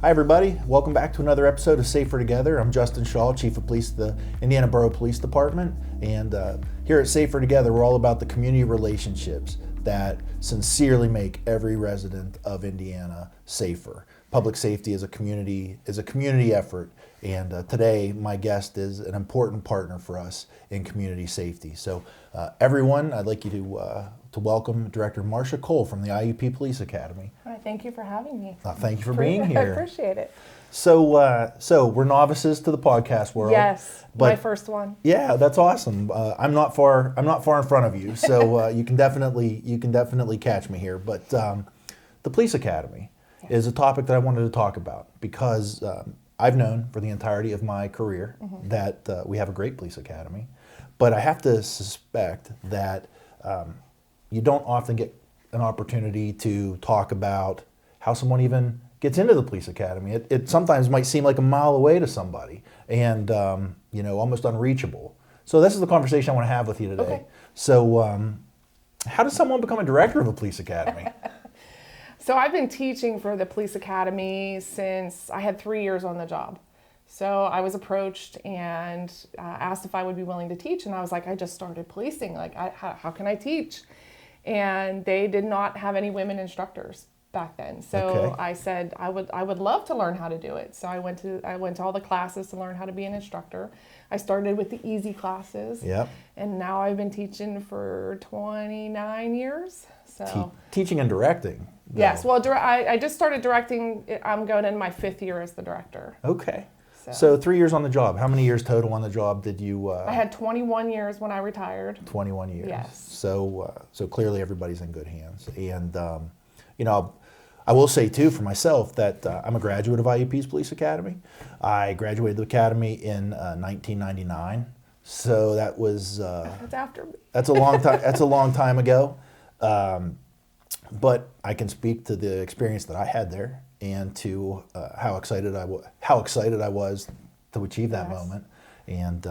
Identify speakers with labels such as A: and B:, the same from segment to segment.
A: Hi everybody, welcome back to another episode of Safer Together. I'm Justin Shaw, Chief of Police of the Indiana Borough Police Department, and here at Safer Together we're all about the community relationships that sincerely make every resident of Indiana safer. Public safety is a community effort, and today my guest is an important partner for us in community safety. So everyone, I'd like you to welcome Director Marcia Cole from the IUP Police Academy.
B: Hi, thank you for having me.
A: Thank you for being here.
B: I appreciate it.
A: So we're novices to the podcast world.
B: Yes,
A: but
B: my first one.
A: Yeah, that's awesome. I'm not far in front of you, so you can definitely catch me here. But the Police Academy is a topic that I wanted to talk about because I've known for the entirety of my career that we have a great police academy, but I have to suspect that you don't often get an opportunity to talk about how someone even gets into the police academy. It sometimes might seem like a mile away to somebody and almost unreachable. So this is the conversation I want to have with you today.
B: Okay.
A: So how does someone become a director of a police academy?
B: So I've been teaching for the police academy since I had 3 years on the job. So I was approached and asked if I would be willing to teach, and I was like, I just started policing. Like, how can I teach? And they did not have any women instructors back then. So
A: Okay.
B: I said I would love to learn how to do it. So I went to all the classes to learn how to be an instructor. I started with the easy classes.
A: Yep.
B: And now I've been teaching for 29 years. So
A: Teaching and directing. though.
B: yes, well, I just started directing. I'm going in my 5th year as the director.
A: Okay. So 3 years on the job. How many years total on the job did you?
B: I had 21 years when I retired.
A: 21 years.
B: Yes.
A: So clearly everybody's in good hands. And I will say too for myself that I'm a graduate of IUP's Police Academy. I graduated the academy in 1999. So that was
B: That's after me.
A: that's a long time. That's a long time ago. But I can speak to the experience that I had there and to how excited I was to achieve that
B: Yes.
A: moment. And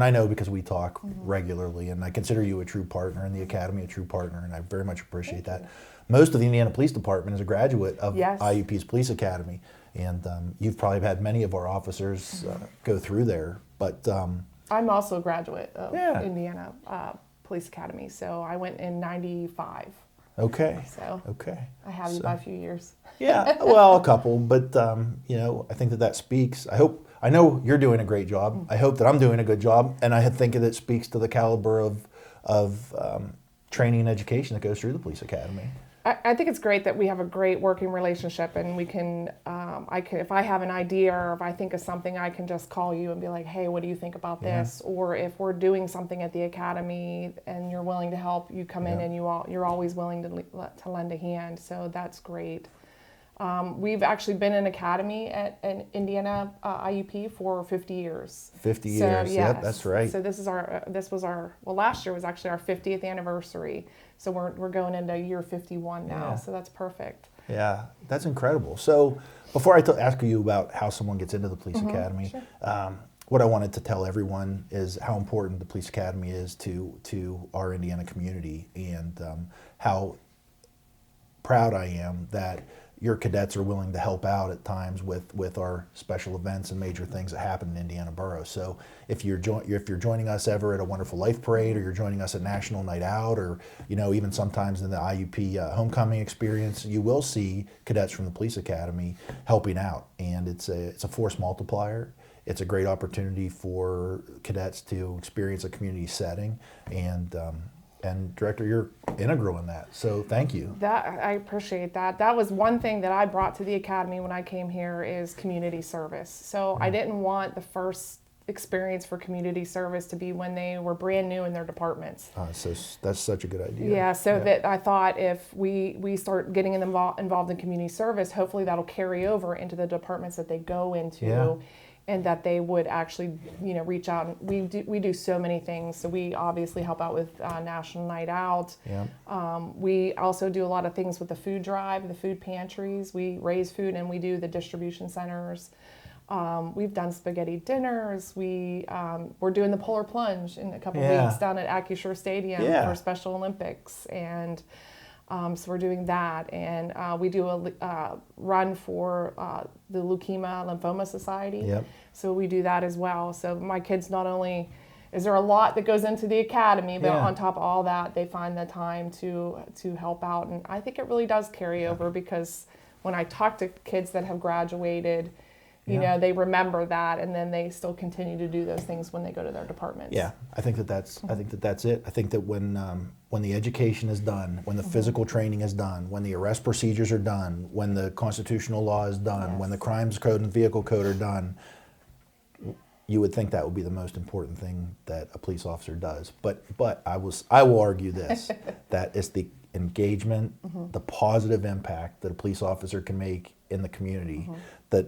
A: I know because we talk regularly, and I consider you a true partner in the academy, a true partner, and I very much appreciate that. Most of the Indiana Police Department is a graduate of
B: Yes.
A: IUP's Police Academy, and you've probably had many of our officers go through there. But
B: I'm also a graduate of
A: Yeah.
B: Indiana Police Academy. So I went in 95.
A: okay,
B: So
A: okay.
B: I have you by a few years.
A: Yeah, well, a couple, but I think that speaks. I know you're doing a great job. I hope that I'm doing a good job, and I think that it speaks to the caliber of training and education that goes through the police academy.
B: I think it's great that we have a great working relationship, and we can, if I have an idea or if I think of something, I can just call you and be like, hey, what do you think about this? Or if we're doing something at the academy and you're willing to help, you come in and you're always willing to lend a hand. So that's great. We've actually been an academy at an Indiana IUP for 50 years.
A: 50
B: So,
A: years,
B: yes.
A: yep, that's right.
B: So last year was actually our 50th anniversary. So we're going into year 51 now.
A: Yeah.
B: So that's perfect.
A: Yeah, that's incredible. So before I ask you about how someone gets into the police academy,
B: sure.
A: what I wanted to tell everyone is how important the police academy is to our Indiana community, and how proud I am that your cadets are willing to help out at times with our special events and major things that happen in Indiana Borough. So if you're joining us ever at a Wonderful Life Parade, or you're joining us at National Night Out, or even sometimes in the IUP homecoming experience, you will see cadets from the Police Academy helping out, and it's a force multiplier. It's a great opportunity for cadets to experience a community setting, and Director, you're integral in that, so thank you.
B: I appreciate that. That was one thing that I brought to the academy when I came here, is community service. So I didn't want the first experience for community service to be when they were brand new in their departments.
A: So that's such a good idea.
B: Yeah, so that I thought if we start getting them involved in community service, hopefully that'll carry over into the departments that they go into.
A: Yeah.
B: And that they would actually, reach out. We do so many things. So we obviously help out with National Night Out.
A: Yeah.
B: We also do a lot of things with the food drive, the food pantries. We raise food and we do the distribution centers. We've done spaghetti dinners. We're doing the polar plunge in a couple weeks down at Acusure Stadium for Special Olympics. And So we're doing that, and we do a run for the Leukemia Lymphoma Society.
A: Yep.
B: So we do that as well. So my kids, not only is there a lot that goes into the academy, but on top of all that, they find the time to help out. And I think it really does carry over, because when I talk to kids that have graduated, you know, they remember that, and then they still continue to do those things when they go to their departments.
A: Yeah, I think that's it. I think that when the education is done, when the physical training is done, when the arrest procedures are done, when the constitutional law is done, when the crimes code and vehicle code are done, you would think that would be the most important thing that a police officer does. But I will argue this, that it's the engagement, the positive impact that a police officer can make in the community that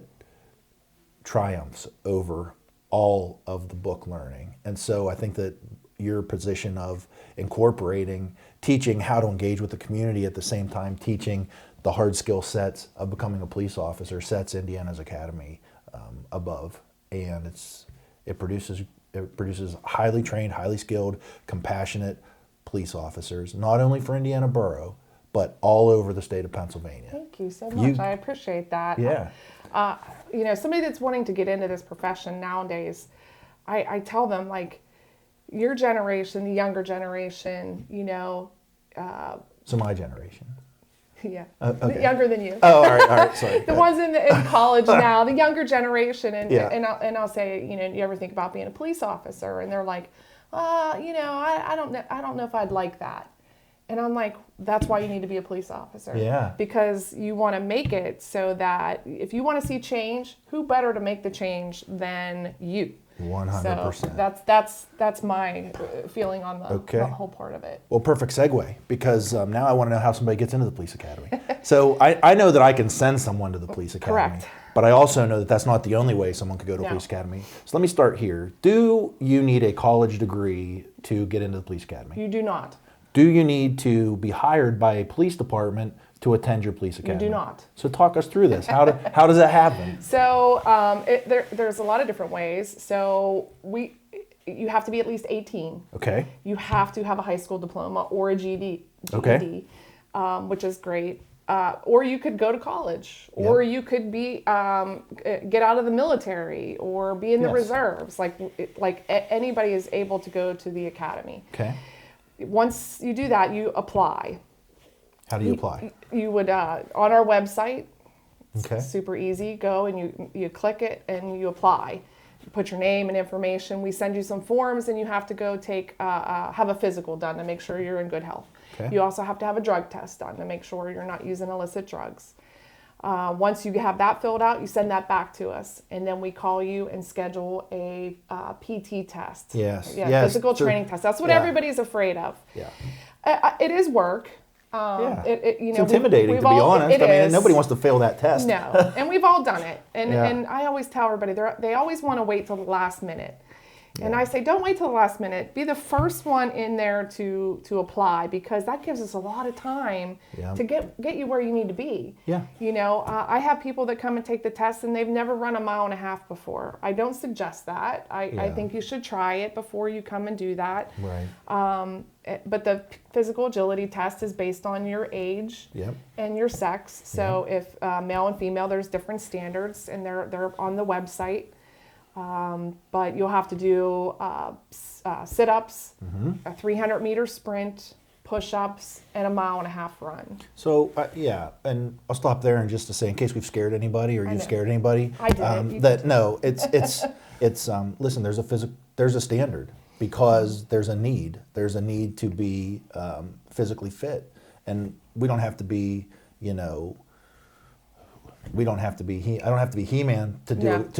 A: triumphs over all of the book learning. And so I think that your position of incorporating, teaching how to engage with the community, at the same time teaching the hard skill sets of becoming a police officer, sets Indiana's Academy above. And it produces highly trained, highly skilled, compassionate police officers, not only for Indiana Borough, but all over the state of Pennsylvania.
B: Thank you so much. I appreciate that.
A: Yeah.
B: You know, somebody that's wanting to get into this profession nowadays, I tell them, like, your generation, the younger generation, you know.
A: So my generation.
B: Yeah.
A: Okay.
B: Younger than you.
A: Oh, all right, sorry.
B: The ones in college now, the younger generation, and I'll say, you know, you ever think about being a police officer? And they're like, you know, I don't know if I'd like that. And I'm like, that's why you need to be a police officer. Yeah. Because you want to make it so that if you want to see change, who better to make the change than you?
A: 100%.
B: So that's my feeling on the whole part of it.
A: Well, perfect segue, because now I want to know how somebody gets into the police academy. So I know that I can send someone to the police academy.
B: Correct.
A: But I also know that that's not the only way someone could go to a police academy. So let me start here. Do you need a college degree to get into the police academy?
B: You do not.
A: Do you need to be hired by a police department to attend your police academy?
B: You do not.
A: So talk us through this. How does that happen?
B: So there's a lot of different ways. So you have to be at least 18.
A: Okay.
B: You have to have a high school diploma or a GED, which is great. Or you could go to college, or you could be get out of the military, or be in the reserves. Like anybody is able to go to the academy. Okay. Once you do that, you apply.
A: How do you apply?
B: You would on our website.
A: Okay.
B: Super easy. Go and you click it and you apply. You put your name and information. We send you some forms, and you have to go have a physical done to make sure you're in good health. Okay. You also have to have a drug test done to make sure you're not using illicit drugs. Once you have that filled out, you send that back to us, and then we call you and schedule a PT test.
A: Yes.
B: Physical training test. That's what everybody's afraid of. Yeah. It is work.
A: It's intimidating, to be honest. I mean, nobody wants to fail that test.
B: No, and we've all done it. And I always tell everybody, they always want to wait till the last minute. And I say, don't wait till the last minute. Be the first one in there to apply, because that gives us a lot of time to get you where you need to be. Yeah. You know, I have people that come and take the test, and they've never run a mile and a half before. I don't suggest that. I think you should try it before you come and do that. Right. But the physical agility test is based on your age and your sex. So if male and female, there's different standards, and they're on the website. But you'll have to do sit-ups, a 300-meter sprint, push-ups, and a mile and a half run.
A: So and I'll stop there and just to say, in case we've scared anybody or you've scared anybody,
B: I did.
A: Listen, there's a standard, because there's a need. There's a need to be physically fit, and we don't have to be, you know. I don't have to be He-Man to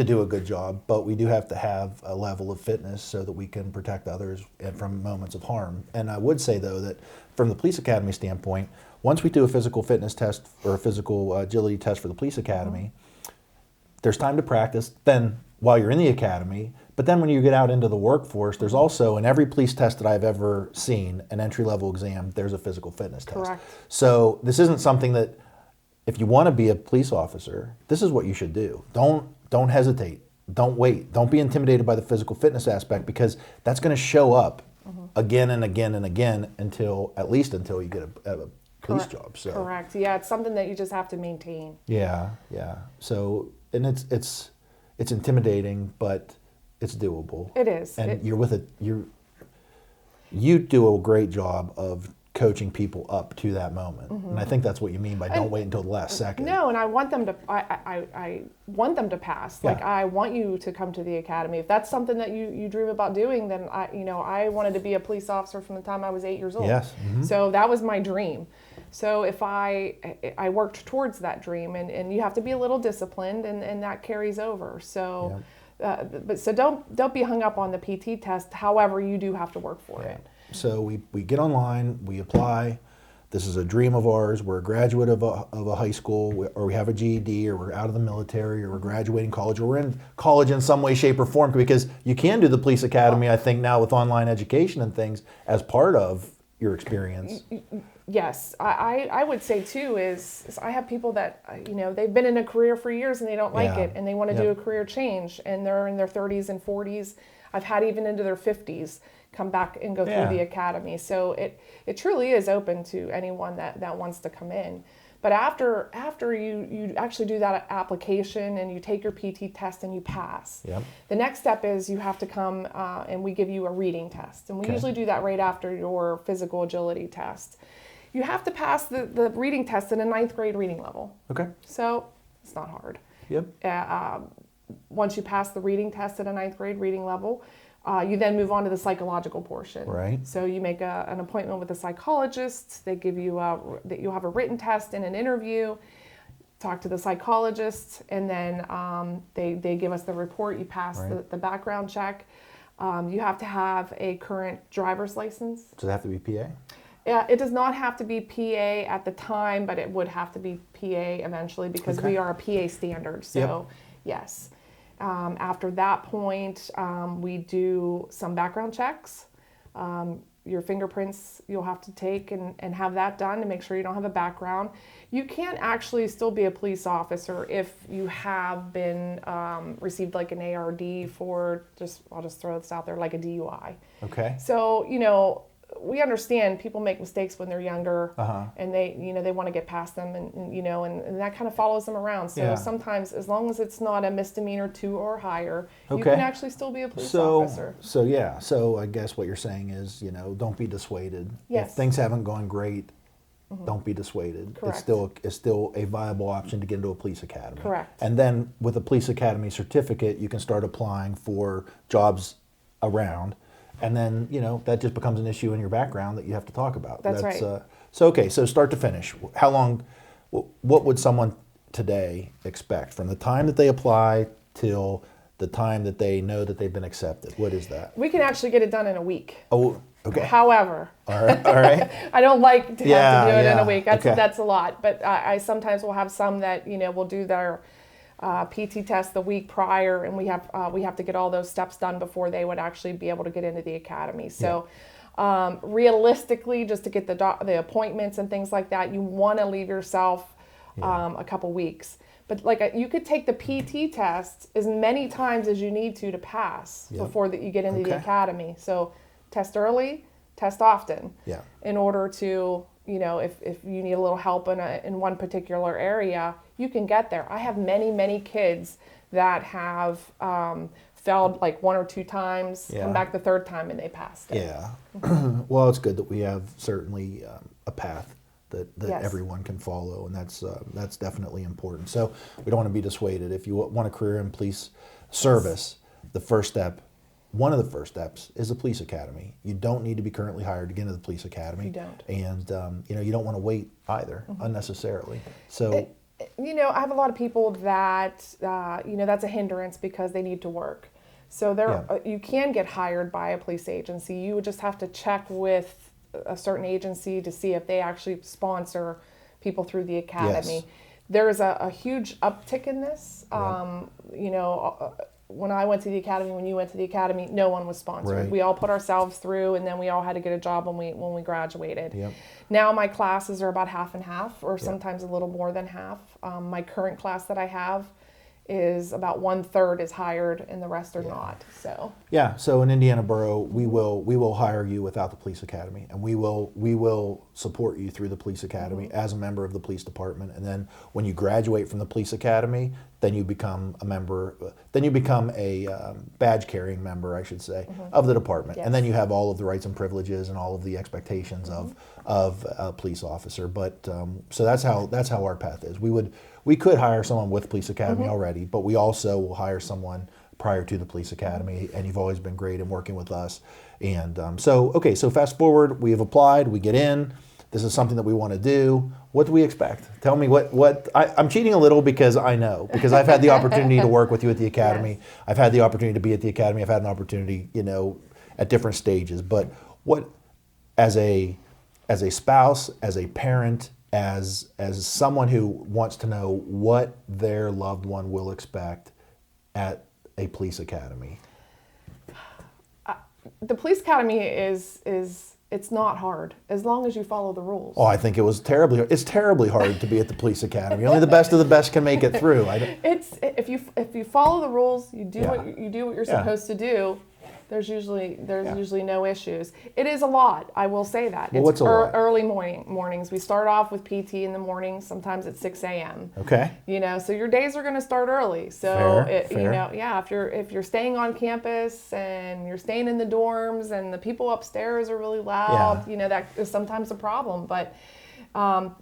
A: do a good job, but we do have to have a level of fitness so that we can protect others from moments of harm. And I would say, though, that from the police academy standpoint, once we do a physical fitness test or a physical agility test for the police academy, there's time to practice then while you're in the academy. But then when you get out into the workforce, there's also, in every police test that I've ever seen, an entry-level exam, there's a physical fitness test.
B: Correct.
A: So this isn't something that, if you want to be a police officer, this is what you should do. Don't hesitate. Don't wait. Don't be intimidated by the physical fitness aspect, because that's going to show up again and again and again until you get a police job. So
B: correct. Yeah, it's something that you just have to maintain.
A: yeah, yeah. So and it's intimidating, but it's doable.
B: It is.
A: And you do a great job of coaching people up to that moment, and I think that's what you mean by don't wait until the last second.
B: No, and I want them to. I want them to pass.
A: Yeah.
B: Like I want you to come to the academy. If that's something that you dream about doing, then I wanted to be a police officer from the time I was 8 years old.
A: Yes. Mm-hmm.
B: So that was my dream. So if I worked towards that dream, and you have to be a little disciplined, and that carries over. So.
A: Yeah.
B: So don't be hung up on the PT test. However, you do have to work for it.
A: So we get online, we apply. This is a dream of ours. We're a graduate of a high school, or we have a GED, or we're out of the military, or we're graduating college, or we're in college in some way, shape, or form. Because you can do the police academy, I think, now with online education and things as part of your experience.
B: Yes, I would say too is I have people that they've been in a career for years and they don't like it, and they want to do a career change, and they're in their 30s and 40s. I've had even into their 50s come back and go through the academy. So it truly is open to anyone that wants to come in. But after you actually do that application and you take your PT test and you pass, the next step is you have to come and we give you a reading test. And we usually do that right after your physical agility test. You have to pass the reading test at a 9th grade reading level. Okay. So it's not hard. Yep. Once you pass the reading test at a 9th grade reading level, you then move on to the psychological portion. Right. So you make an appointment with a psychologist. They give you you'll have a written test and an interview. Talk to the psychologist, and then they give us the report. You pass the background check. You have to have a current driver's license.
A: Does it have to be PA?
B: Yeah, it does not have to be PA at the time, but it would have to be PA eventually because we are a PA standard. So yes. After that point, we do some background checks. Your fingerprints you'll have to take and have that done to make sure you don't have a background. You can actually still be a police officer if you have been received like an ARD for I'll just throw this out there, like a DUI. Okay. So, we understand people make mistakes when they're younger, and they want to get past them, and that kind of follows them around. So sometimes, as long as it's not a misdemeanor 2 or higher, you can actually still be a police officer.
A: So I guess what you're saying is, don't be dissuaded. Yes. If things haven't gone great, don't be dissuaded. Correct. It's still a viable option to get into a police academy. Correct. And then with a police academy certificate, you can start applying for jobs around. And then, that just becomes an issue in your background that you have to talk about.
B: That's right.
A: So start to finish. How long, what would someone today expect from the time that they apply till the time that they know that they've been accepted? What is that?
B: We can actually get it done in a week.
A: Oh, okay.
B: However,
A: all right.
B: I don't like to have to do it in a week. That's a lot. But I sometimes will have some that, will do their PT test the week prior, and we have to get all those steps done before they would actually be able to get into the academy. So realistically, just to get the appointments and things like that, you want to leave yourself a couple weeks. But you could take the PT test as many times as you need to pass before that you get into the academy. So test early, test often. Yeah. In order to, if you need a little help in one particular area, you can get there. I have many kids that have failed like 1 or 2 times, come back the 3rd time, and they passed it.
A: Yeah. Well, it's good that we have certainly a path that everyone can follow, and that's definitely important. So we don't want to be dissuaded. If you want a career in police service, one of the first steps is the police academy. You don't need to be currently hired to get into the police academy.
B: You don't.
A: And you don't want to wait either unnecessarily. So
B: I have a lot of people that that's a hindrance because they need to work. So you can get hired by a police agency. You would just have to check with a certain agency to see if they actually sponsor people through the academy. Yes. There's a huge uptick in this. When I went to the academy, when you went to the academy, no one was sponsored. Right. We all put ourselves through, and then we all had to get a job when we graduated. Yep. Now my classes are about half and half, or sometimes a little more than half. My current class that I have is about 1/3 is hired and the rest are not. So
A: Yeah, so in Indiana Borough, we will hire you without the police academy, and we will support you through the police academy as a member of the police department. And then when you graduate from the police academy, then you become a member. Then you become a badge carrying member, I should say, of the department.
B: Yes.
A: And then you have all of the rights and privileges and all of the expectations of a police officer. But so that's how our path is. We could hire someone with police academy already, but we also will hire someone prior to the police academy, and you've always been great in working with us. And so fast forward, we have applied, we get in, this is something that we want to do. What do we expect? Tell me I'm cheating a little because I've had the opportunity to work with you at the academy.
B: Yes.
A: I've had the opportunity to be at the academy. I've had an opportunity, at different stages. But what, as a spouse, as a parent, as someone who wants to know what their loved one will expect at a police academy?
B: the police academy is it's not hard as long as you follow the rules.
A: Oh, I think it's terribly hard to be at the police academy. Only the best of the best can make it through.
B: It's if you follow the rules, you do what you're
A: Yeah.
B: supposed to do. There's usually no issues. It is a lot, I will say that.
A: Well, what's a lot?
B: Early mornings. We start off with PT in the morning, sometimes at 6 a.m.
A: Okay.
B: So your days are going to start early. So if you're staying on campus and you're staying in the dorms and the people upstairs are really loud, that is sometimes a problem. But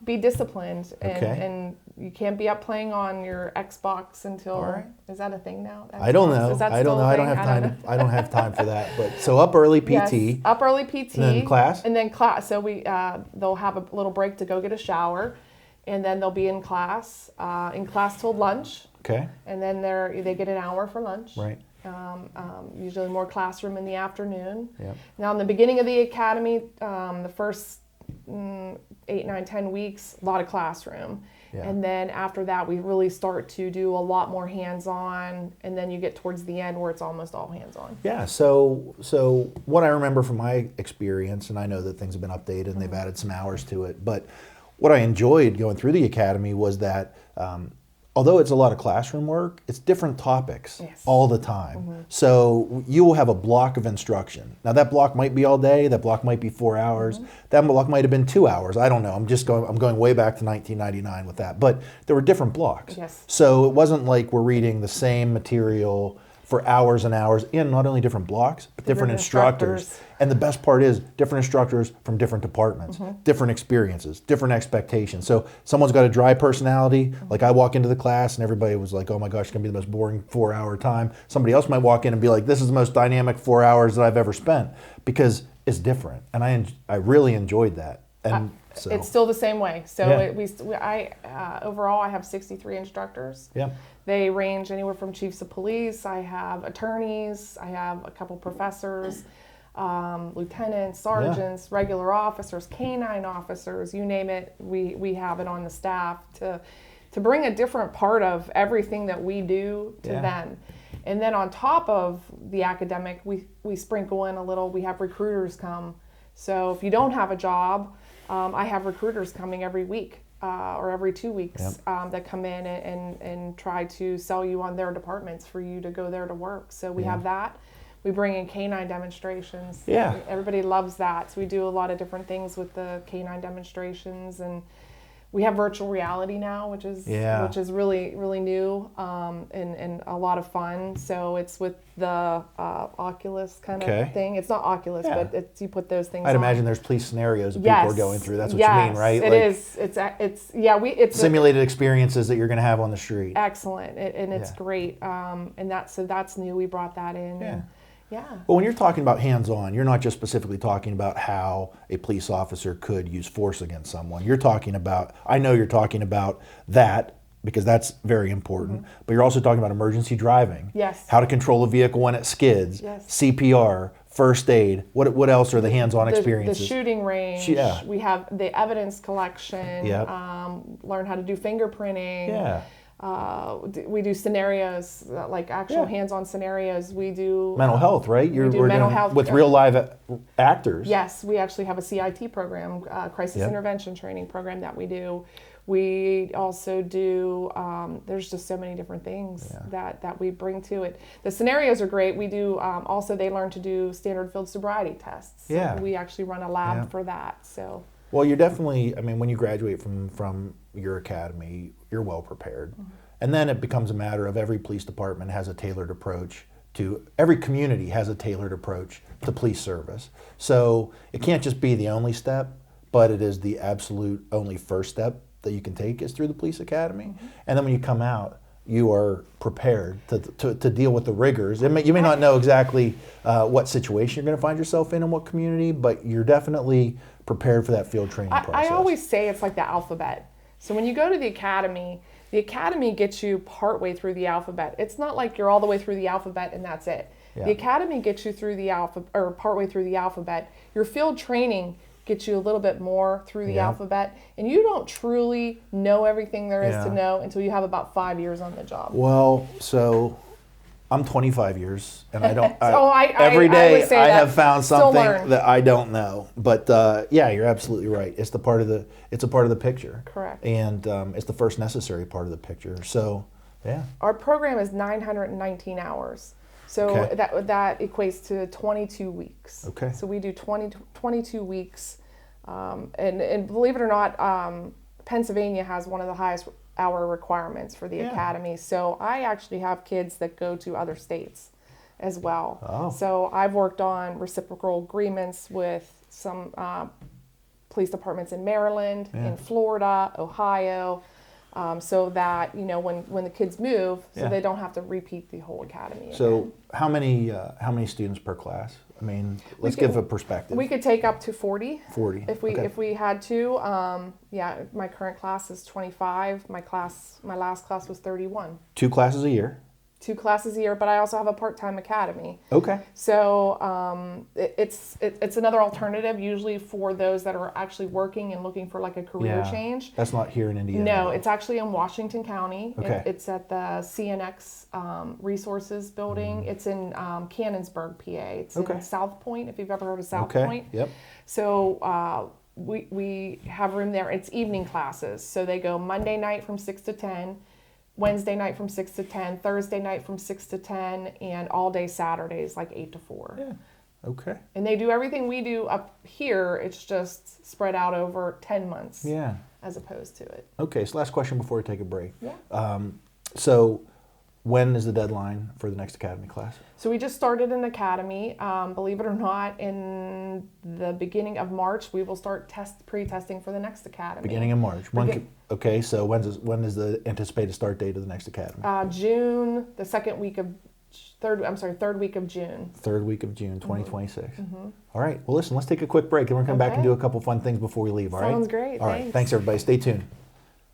B: be disciplined and you can't be up playing on your Xbox until is that a thing now? Xbox?
A: I don't know.
B: Is that
A: I don't
B: still
A: know.
B: a
A: I don't
B: thing?
A: have time. I don't have time for that. But so up early PT.
B: Yes, up early PT.
A: And then class.
B: And then class. So they'll have a little break to go get a shower, and then they'll be in class till lunch.
A: Okay.
B: And then they get an hour for lunch.
A: Right.
B: Usually more classroom in the afternoon.
A: Yep.
B: Now in the beginning of the academy, the first 8, 9, 10 weeks, a lot of classroom.
A: Yeah.
B: And then after that, we really start to do a lot more hands-on, and then you get towards the end where it's almost all hands-on.
A: Yeah. So what I remember from my experience, and I know that things have been updated and they've added some hours to it, but what I enjoyed going through the academy was that although it's a lot of classroom work, it's different topics all the time. Mm-hmm. So you will have a block of instruction. Now that block might be all day, that block might be 4 hours, that block might have been 2 hours. I don't know. I'm going way back to 1999 with that. But there were different blocks.
B: Yes.
A: So it wasn't like we're reading the same material for hours and hours in not only different blocks, but different instructors. And the best part is different instructors from different departments, different experiences, different expectations. So someone's got a dry personality. Like I walk into the class and everybody was like, oh my gosh, it's gonna be the most boring 4-hour time. Somebody else might walk in and be like, this is the most dynamic 4 hours that I've ever spent, because it's different. And I really enjoyed that. And so
B: it's still the same way. So overall I have 63 instructors.
A: Yeah.
B: They range anywhere from chiefs of police. I have attorneys. I have a couple professors, lieutenants, sergeants, regular officers, canine officers, you name it. We have it on the staff to bring a different part of everything that we do to them. And then on top of the academic, we sprinkle in a little. We have recruiters come. So if you don't have a job, I have recruiters coming every week. Or every 2 weeks that come in and try to sell you on their departments for you to go there to work. So we have that. We bring in canine demonstrations.
A: Yeah.
B: Everybody loves that. So we do a lot of different things with the canine demonstrations, and we have virtual reality now, which is really, really new and a lot of fun. So it's with the Oculus kind of thing. It's not Oculus, but you put those things on.
A: I'd imagine there's police scenarios that people are going through. That's what you mean, right?
B: It is. It's
A: simulated experiences that you're going to have on the street.
B: Excellent, and it's great. And that's new. We brought that in.
A: Yeah.
B: Yeah.
A: Well, when you're talking about hands-on, you're not just specifically talking about how a police officer could use force against someone. I know you're talking about that, because that's very important, but you're also talking about emergency driving.
B: Yes.
A: How to control a vehicle when it skids.
B: Yes.
A: CPR, first aid. What else are the hands-on experiences?
B: The shooting range.
A: Yeah.
B: We have the evidence collection.
A: Yep.
B: Learn how to do fingerprinting.
A: Yeah.
B: We do scenarios, like actual hands-on scenarios. We do
A: mental health, right?
B: We're mental health
A: with real live actors.
B: Yes, we actually have a CIT program, crisis intervention training program that we do, We also do, there's just so many different things that we bring to it. The scenarios are great. We do, also they learn to do standard field sobriety tests.
A: Yeah.
B: We actually run a lab for that, so.
A: Well, you're definitely, I mean, when you graduate from your academy, you're well prepared. And then it becomes a matter of every police department has a tailored approach to, every community has a tailored approach to police service. So it can't just be the only step, but it is the absolute only first step that you can take is through the police academy. And then when you come out, you are prepared to deal with the rigors. You may not know exactly what situation you're going to find yourself in what community, but you're definitely prepared for that field training process.
B: I always say it's like the alphabet. So when you go to the academy gets you partway through the alphabet. It's not like you're all the way through the alphabet and that's it. The academy gets you through the partway through the alphabet. Your field training gets you a little bit more through the alphabet, and you don't truly know everything there is to know until you have about 5 years on the job.
A: Well, so I'm 25 years, and I don't.
B: Every day
A: I have found something that I don't know. But yeah, you're absolutely right. It's a part of the picture.
B: Correct.
A: And it's the first necessary part of the picture. So, yeah.
B: Our program is 919 hours. So that equates to 22 weeks.
A: Okay.
B: So we do 22 weeks. And believe it or not, Pennsylvania has one of the highest hour requirements for the academy. So I actually have kids that go to other states as well.
A: Oh.
B: So I've worked on reciprocal agreements with some police departments in Maryland, in Florida, Ohio, so that, you know, when the kids move, so they don't have to repeat the whole academy again.
A: So how many students per class? I mean, let's give a perspective.
B: We could take up to 40.
A: 40.
B: If we had to. My current class is 25. My last class was 31.
A: 2 classes a year.
B: 2 classes a year, but I also have a part-time academy.
A: Okay.
B: So it's another alternative usually for those that are actually working and looking for like a career change.
A: That's not here in Indiana.
B: No, it's actually in Washington County.
A: Okay.
B: It's at the CNX Resources Building. It's in Cannonsburg, PA. It's in South Point, if you've ever heard of South Point.
A: Yep.
B: So we have room there. It's evening classes. So they go Monday night from 6 to 10. Wednesday night from 6 to 10, Thursday night from 6 to 10, and all day Saturdays like 8 to 4.
A: Yeah. Okay.
B: And they do everything we do up here. It's just spread out over 10 months.
A: Yeah.
B: As opposed to it.
A: Okay. So last question before we take a break.
B: Yeah.
A: So when is the deadline for the next academy class?
B: So we just started an academy. Believe it or not, in the beginning of March, we will start pre-testing for the next academy.
A: Beginning of March. Okay, so when is the anticipated start date of the next academy?
B: June, the third week of June.
A: Third week of June, 2026. All right. Well, listen, let's take a quick break, and we're going to come back and do a couple fun things before we leave, all right?
B: Sounds great.
A: All right. Thanks, everybody. Stay tuned.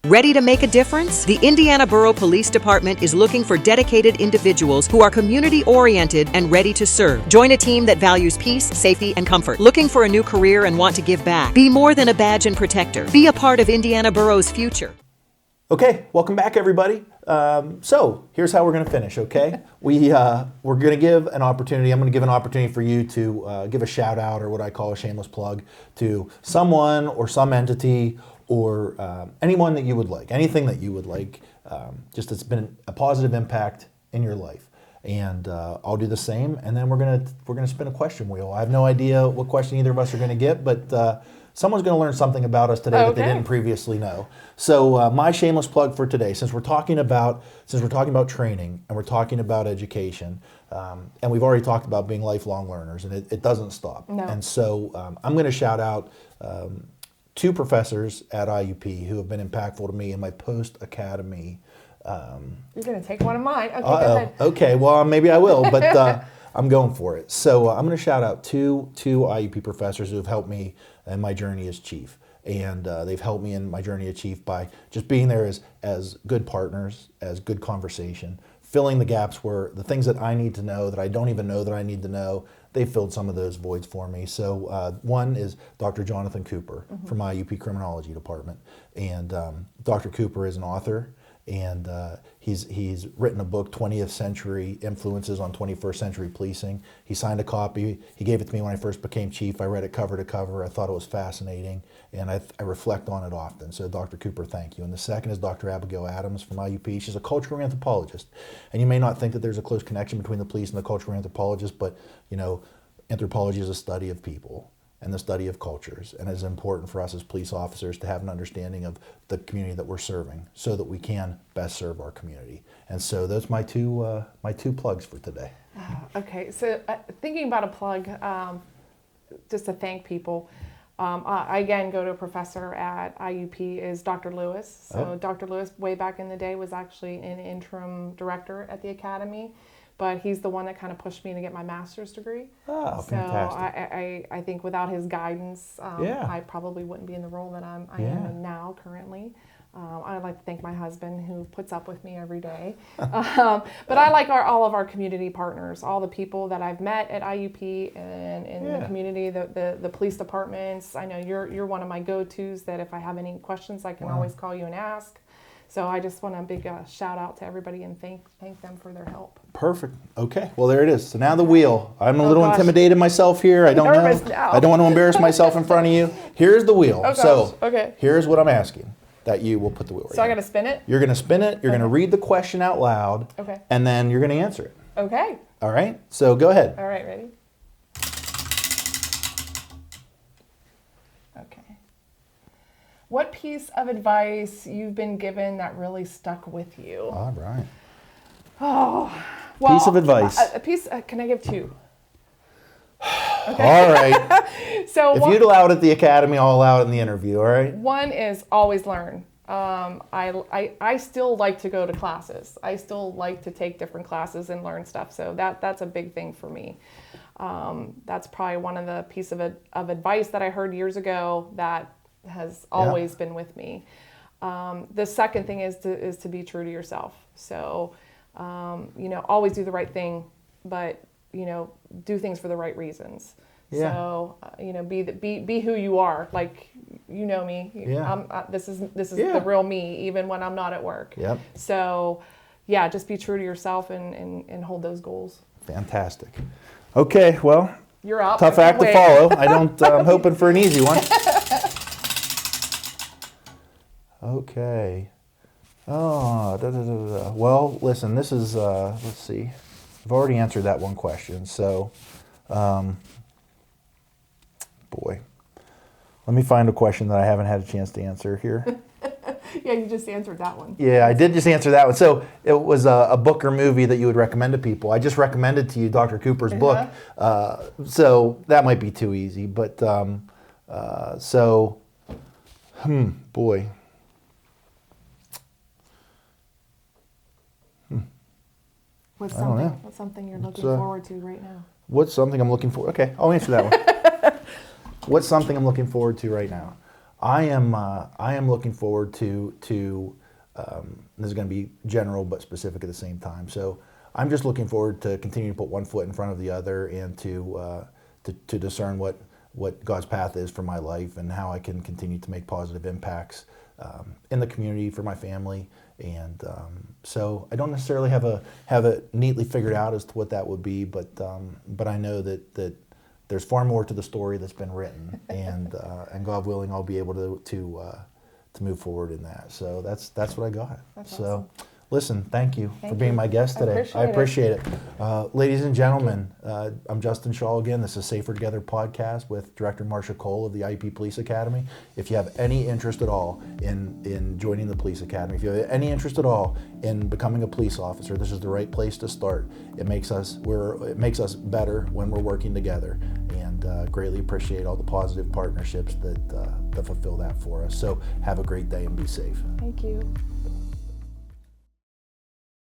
C: Ready to make a difference? The Indiana Borough Police Department is looking for dedicated individuals who are community-oriented and ready to serve. Join a team that values peace, safety, and comfort. Looking for a new career and want to give back? Be more than a badge and protector. Be a part of Indiana Borough's future.
A: Okay, welcome back, everybody. So here's how we're going to finish. Okay, we're going to give an opportunity. I'm going to give an opportunity for you to give a shout out, or what I call a shameless plug, to someone or some entity or anyone that you would like, anything that you would like, just that's been a positive impact in your life. And I'll do the same, and then we're gonna spin a question wheel. I have no idea what question either of us are going to get, but someone's going to learn something about us today that they didn't previously know. So my shameless plug for today, since we're talking about training and we're talking about education, and we've already talked about being lifelong learners, and it doesn't stop.
B: No.
A: And so I'm going to shout out 2 professors at IUP who have been impactful to me in my post-academy.
B: You're going to take one of mine. Okay, go ahead.
A: Okay, well, maybe I will, but I'm going for it. So I'm going to shout out two IUP professors who have helped me in my journey as chief. And they've helped me in my journey as chief by just being there as good partners, as good conversation, filling the gaps where the things that I need to know that I don't even know that I need to know, they filled some of those voids for me. So one is Dr. Jonathan Cooper from IUP Criminology Department. And Dr. Cooper is an author, and he's written a book, 20th Century Influences on 21st Century Policing. He signed a copy. He gave it to me when I first became chief. I read it cover to cover. I thought it was fascinating, and I reflect on it often. So Dr. Cooper, thank you. And the second is Dr. Abigail Adams from IUP. She's a cultural anthropologist, and you may not think that there's a close connection between the police and the cultural anthropologist, but anthropology is a study of people and the study of cultures, and it's important for us as police officers to have an understanding of the community that we're serving so that we can best serve our community. And so those are my two plugs for today.
B: Okay, so thinking about a plug, just to thank people, I again go to a professor at IUP is Dr. Lewis. So Dr. Lewis, way back in the day, was actually an interim director at the academy. But he's the one that kind of pushed me to get my master's degree.
A: Oh,
B: so
A: fantastic.
B: I think without his guidance,
A: Yeah.
B: I probably wouldn't be in the role that I am in now currently. I'd like to thank my husband who puts up with me every day. But I like all of our community partners, all the people that I've met at IUP and in the community, the police departments. I know you're one of my go-tos that if I have any questions, I can always call you and ask. So I just want a big shout out to everybody and thank them for their help.
A: Perfect. Okay. Well, there it is. So now the wheel. I'm a little
B: gosh.
A: intimidated myself here. I don't
B: Nervous
A: know.
B: now.
A: I don't want to embarrass myself in front of you. Here's the wheel.
B: Oh, gosh.
A: So
B: Okay.
A: here's what I'm asking. That you will put the wheel right
B: So I
A: now.
B: got to spin it?
A: You're going to spin it. You're going to
B: Okay.
A: read the question out loud.
B: Okay.
A: And then you're going to answer it.
B: Okay.
A: All right? So go ahead.
B: All right, ready? Okay. What piece of advice you've been given that really stuck with you?
A: All right.
B: Well,
A: Piece of advice.
B: A piece. Can I give two?
A: All right.
B: So
A: If
B: one,
A: you'd allow it at the academy, I'll allow it in the interview. All right?
B: one is always learn. I still like to go to classes. I still like to take different classes and learn stuff. So that's a big thing for me. That's probably one of the piece of advice that I heard years ago that has always been with me. The second thing is to be true to yourself. So, always do the right thing, but, do things for the right reasons.
A: Yeah.
B: So, be who you are. Like, you know me.
A: Yeah.
B: This is the real me, even when I'm not at work.
A: Yep.
B: So, yeah, just be true to yourself and hold those goals.
A: Fantastic. Okay, well,
B: You're up.
A: tough
B: I
A: act to
B: can't
A: follow. I'm hoping for an easy one. Okay. Well, listen, this is, let's see. I've already answered that one question, so, boy. Let me find a question that I haven't had a chance to answer here.
B: Yeah, you just answered that one.
A: Yeah, I did just answer that one. So it was a book or movie that you would recommend to people. I just recommended to you Dr. Cooper's book, so that might be too easy. But boy.
B: What's
A: I don't know.
B: something you're looking forward to right now?
A: What's something I'm looking for? Okay, I'll answer that one. What's something I'm looking forward to right now? I am looking forward to this is going to be general but specific at the same time. So I'm just looking forward to continuing to put one foot in front of the other and to discern what God's path is for my life and how I can continue to make positive impacts in the community for my family. And so I don't necessarily have it neatly figured out as to what that would be, but I know that there's far more to the story that's been written, and God willing, I'll be able to move forward in that. So that's what I got.
B: That's
A: so.
B: awesome.
A: Listen, thank you for
B: Thank
A: being
B: you.
A: my guest today. I appreciate it. Ladies and gentlemen, I'm Justin Shaw again. This is Safer Together podcast with Director Marcia Cole of the IUP Police Academy. If you have any interest at all in joining the Police Academy, if you have any interest at all in becoming a police officer, this is the right place to start. It makes us better when we're working together, and greatly appreciate all the positive partnerships that fulfill that for us. So have a great day and be safe.
B: Thank you.